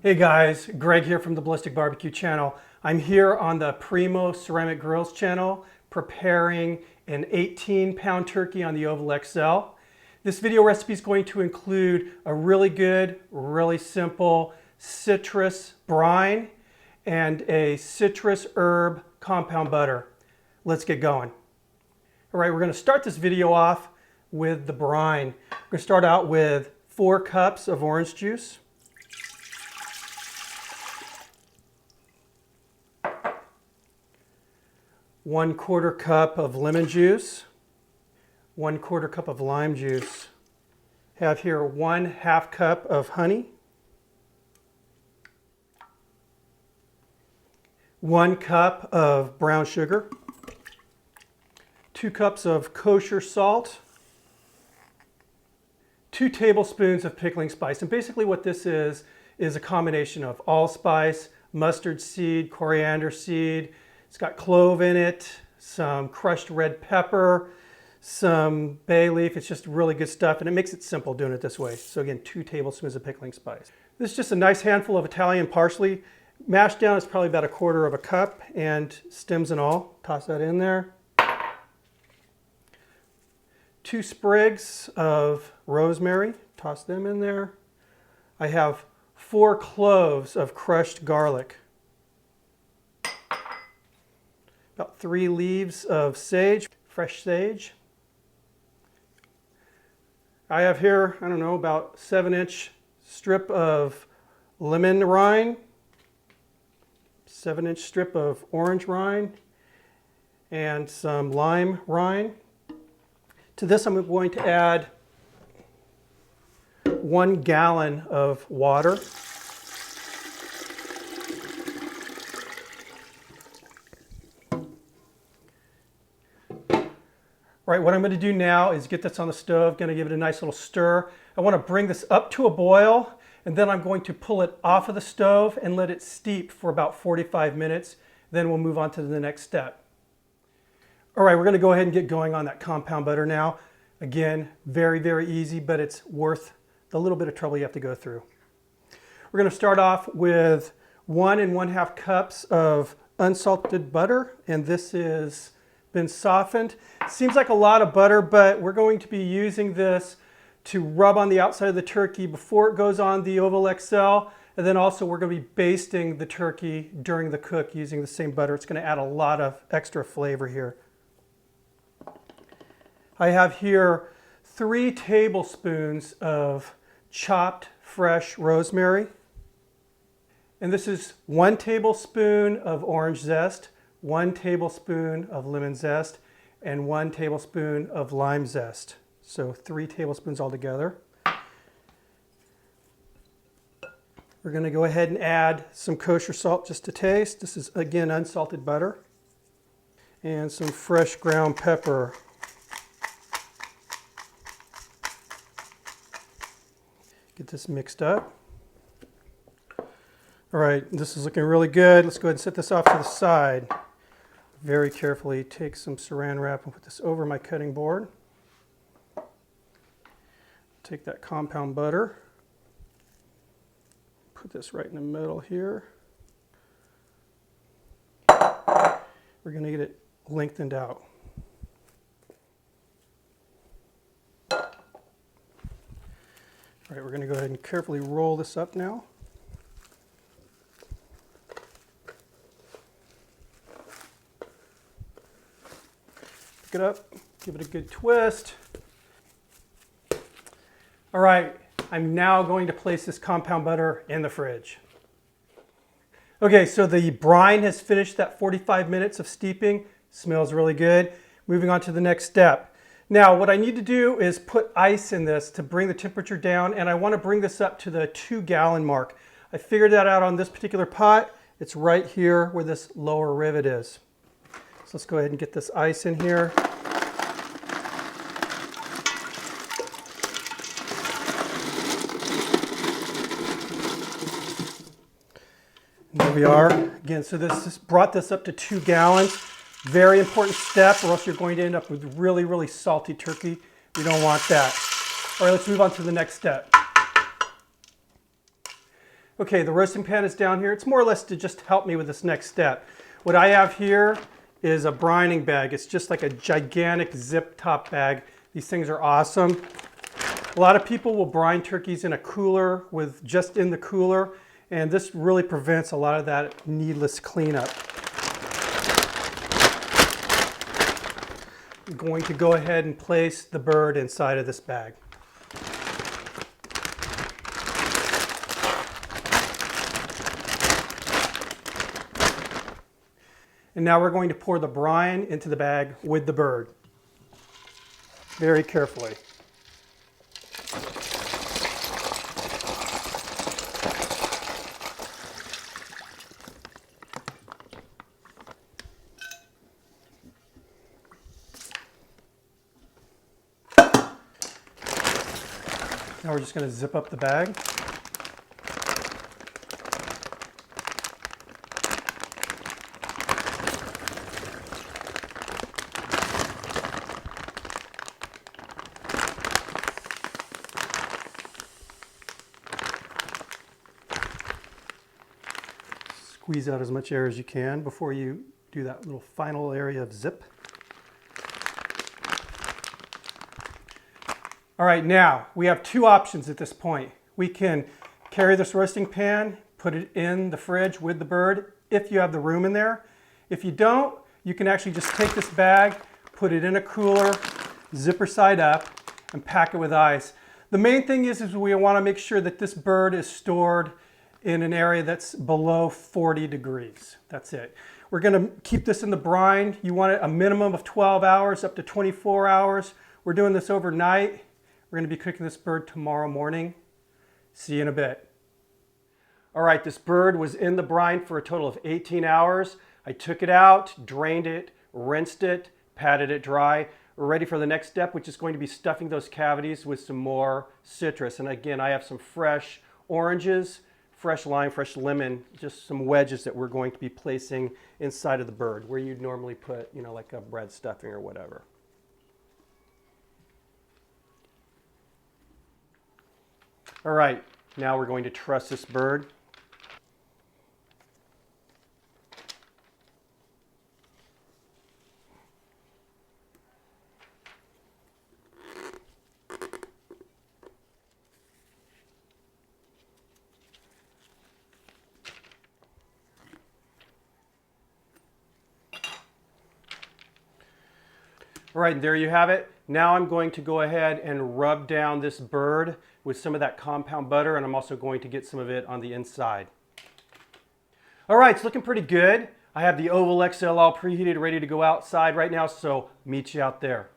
Hey guys, Greg here from the Ballistic Barbecue channel. I'm here on the Primo Ceramic Grills channel preparing an 18-pound turkey on the Oval XL. This video recipe is going to include a really good, really simple citrus brine and a citrus herb compound butter. Let's get going. All right, we're going to start this video off with the brine. We're going to start out with 4 cups of orange juice. 1/4 cup of lemon juice, 1/4 cup of lime juice. Have here 1/2 cup of honey, 1 cup of brown sugar, 2 cups of kosher salt, 2 tablespoons of pickling spice. And basically what this is a combination of allspice, mustard seed, coriander seed. It's got clove in it, some crushed red pepper, some bay leaf. It's just really good stuff, and it makes it simple doing it this way. So again, 2 tablespoons of pickling spice. This is just a nice handful of Italian parsley. Mashed down is probably about 1/4 cup, and stems and all. Toss that in there. 2 sprigs of rosemary. Toss them in there. I have 4 cloves of crushed garlic. About 3 leaves of sage, fresh sage. I have here, I don't know, about 7-inch strip of lemon rind, 7-inch strip of orange rind, and some lime rind. To this I'm going to add 1 gallon of water. All right, what I'm going to do now is get this on the stove, going to give it a nice little stir. I want to bring this up to a boil, and then I'm going to pull it off of the stove and let it steep for about 45 minutes. Then we'll move on to the next step. All right, we're going to go ahead and get going on that compound butter now. Again, very, very easy, but it's worth the little bit of trouble you have to go through. We're going to start off with 1 1/2 cups of unsalted butter, and this is been softened. Seems like a lot of butter, but we're going to be using this to rub on the outside of the turkey before it goes on the Oval XL, and then also we're going to be basting the turkey during the cook using the same butter. It's going to add a lot of extra flavor here. I have here 3 tablespoons of chopped fresh rosemary, and this is 1 tablespoon of orange zest, 1 tablespoon of lemon zest, and 1 tablespoon of lime zest. So 3 tablespoons altogether. We're going to go ahead and add some kosher salt just to taste. This is again unsalted butter. And some fresh ground pepper. Get this mixed up. All right, this is looking really good. Let's go ahead and set this off to the side. Very carefully take some saran wrap and put this over my cutting board. Take that compound butter, put this right in the middle here. We're going to get it lengthened out. All right, we're going to go ahead and carefully roll this up now. It up, give it a good twist. All right, I'm now going to place this compound butter in the fridge. Okay, so the brine has finished that 45 minutes of steeping. Smells really good. Moving on to the next step. Now, what I need to do is put ice in this to bring the temperature down, and I want to bring this up to the 2-gallon mark. I figured that out on this particular pot. It's right here where this lower rivet is. So let's go ahead and get this ice in here. And there we are. Again, so this brought this up to 2 gallons. Very important step, or else you're going to end up with really, really salty turkey. We don't want that. All right, let's move on to the next step. Okay, the roasting pan is down here. It's more or less to just help me with this next step. What I have here is a brining bag. It's just like a gigantic zip top bag. These things are awesome. A lot of people will brine turkeys in a cooler with just in the cooler, and this really prevents a lot of that needless cleanup. I'm going to go ahead and place the bird inside of this bag. And now we're going to pour the brine into the bag with the bird. Very carefully. Now we're just going to zip up the bag. Squeeze out as much air as you can before you do that little final area of zip. All right, now we have two options at this point. We can carry this roasting pan, put it in the fridge with the bird if you have the room in there. If you don't, you can actually just take this bag, put it in a cooler, zipper side up, and pack it with ice. The main thing is we want to make sure that this bird is stored in an area that's below 40 degrees. That's it. We're going to keep this in the brine. You want it a minimum of 12 hours, up to 24 hours. We're doing this overnight. We're going to be cooking this bird tomorrow morning. See you in a bit. All right, this bird was in the brine for a total of 18 hours. I took it out, drained it, rinsed it, patted it dry. We're ready for the next step, which is going to be stuffing those cavities with some more citrus. And again, I have some fresh oranges, fresh lime, fresh lemon, just some wedges that we're going to be placing inside of the bird where you'd normally put, you know, like a bread stuffing or whatever. All right, now we're going to truss this bird. All right, there you have it. Now I'm going to go ahead and rub down this bird with some of that compound butter, and I'm also going to get some of it on the inside. All right, it's looking pretty good. I have the Oval XL all preheated, ready to go outside right now, so meet you out there.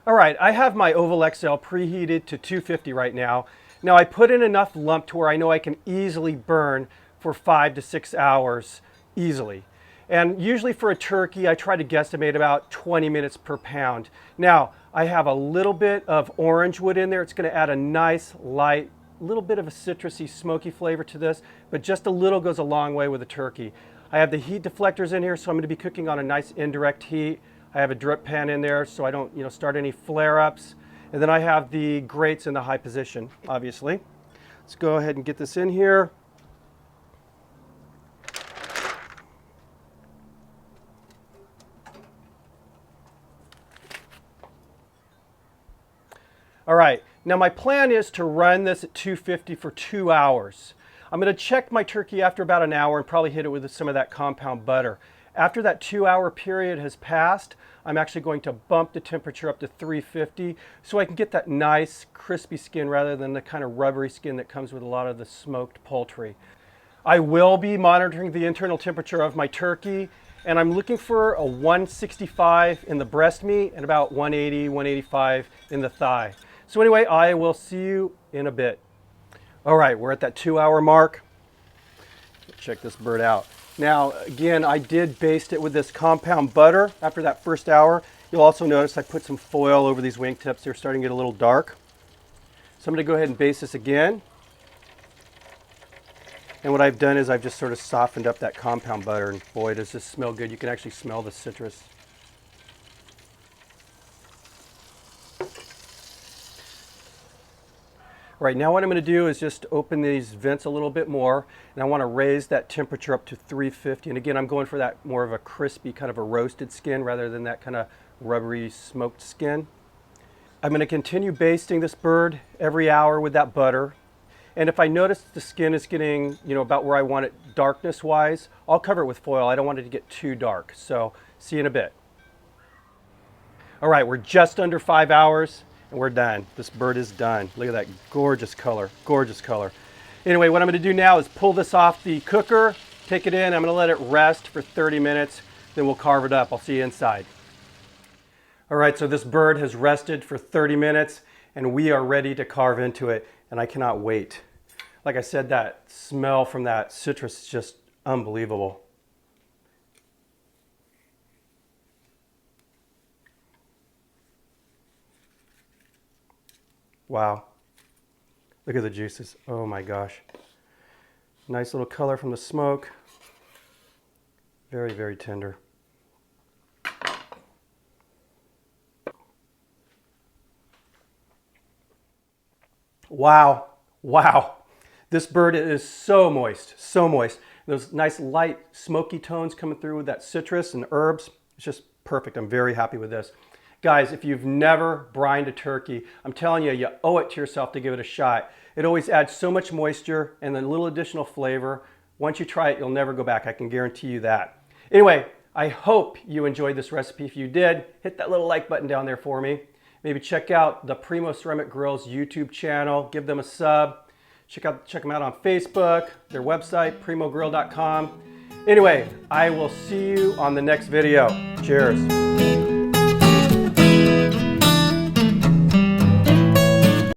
All right, I have my Oval XL preheated to 250 right now. Now I put in enough lump to where I know I can easily burn for 5 to 6 hours easily. And usually for a turkey, I try to guesstimate about 20 minutes per pound. Now, I have a little bit of orange wood in there. It's going to add a nice, light, little bit of a citrusy, smoky flavor to this, but just a little goes a long way with a turkey. I have the heat deflectors in here, so I'm going to be cooking on a nice indirect heat. I have a drip pan in there so I don't, start any flare-ups. And then I have the grates in the high position, obviously. Let's go ahead and get this in here. All right, now my plan is to run this at 250 for 2 hours. I'm going to check my turkey after about an hour and probably hit it with some of that compound butter. After that 2-hour period has passed, I'm actually going to bump the temperature up to 350 so I can get that nice crispy skin rather than the kind of rubbery skin that comes with a lot of the smoked poultry. I will be monitoring the internal temperature of my turkey, and I'm looking for a 165 in the breast meat and about 180, 185 in the thigh. So anyway, I will see you in a bit. All right, we're at that 2-hour mark. Check this bird out. Now, again, I did baste it with this compound butter after that first hour. You'll also notice I put some foil over these wingtips. They're starting to get a little dark. So I'm going to go ahead and baste this again. And what I've done is I've just sort of softened up that compound butter, and boy, does this smell good. You can actually smell the citrus. All right, now what I'm going to do is just open these vents a little bit more, and I want to raise that temperature up to 350. And again, I'm going for that more of a crispy, kind of a roasted skin rather than that kind of rubbery smoked skin. I'm going to continue basting this bird every hour with that butter. And if I notice the skin is getting, about where I want it darkness wise, I'll cover it with foil. I don't want it to get too dark. So see you in a bit. All right, we're just under 5 hours and we're done. This bird is done. Look at that gorgeous color, gorgeous color. Anyway, what I'm going to do now is pull this off the cooker, take it in. I'm going to let it rest for 30 minutes. Then we'll carve it up. I'll see you inside. All right, so this bird has rested for 30 minutes and we are ready to carve into it, and I cannot wait. Like I said, that smell from that citrus is just unbelievable. Wow. Look at the juices. Oh my gosh. Nice little color from the smoke. Very, very tender. Wow. Wow. This bird is so moist, so moist. Those nice light smoky tones coming through with that citrus and herbs. It's just perfect. I'm very happy with this. Guys, if you've never brined a turkey, I'm telling you, you owe it to yourself to give it a shot. It always adds so much moisture and a little additional flavor. Once you try it, you'll never go back. I can guarantee you that. Anyway, I hope you enjoyed this recipe. If you did, hit that little like button down there for me. Maybe check out the Primo Ceramic Grills YouTube channel. Give them a sub. Check them out on Facebook, their website, primogrill.com. Anyway, I will see you on the next video. Cheers.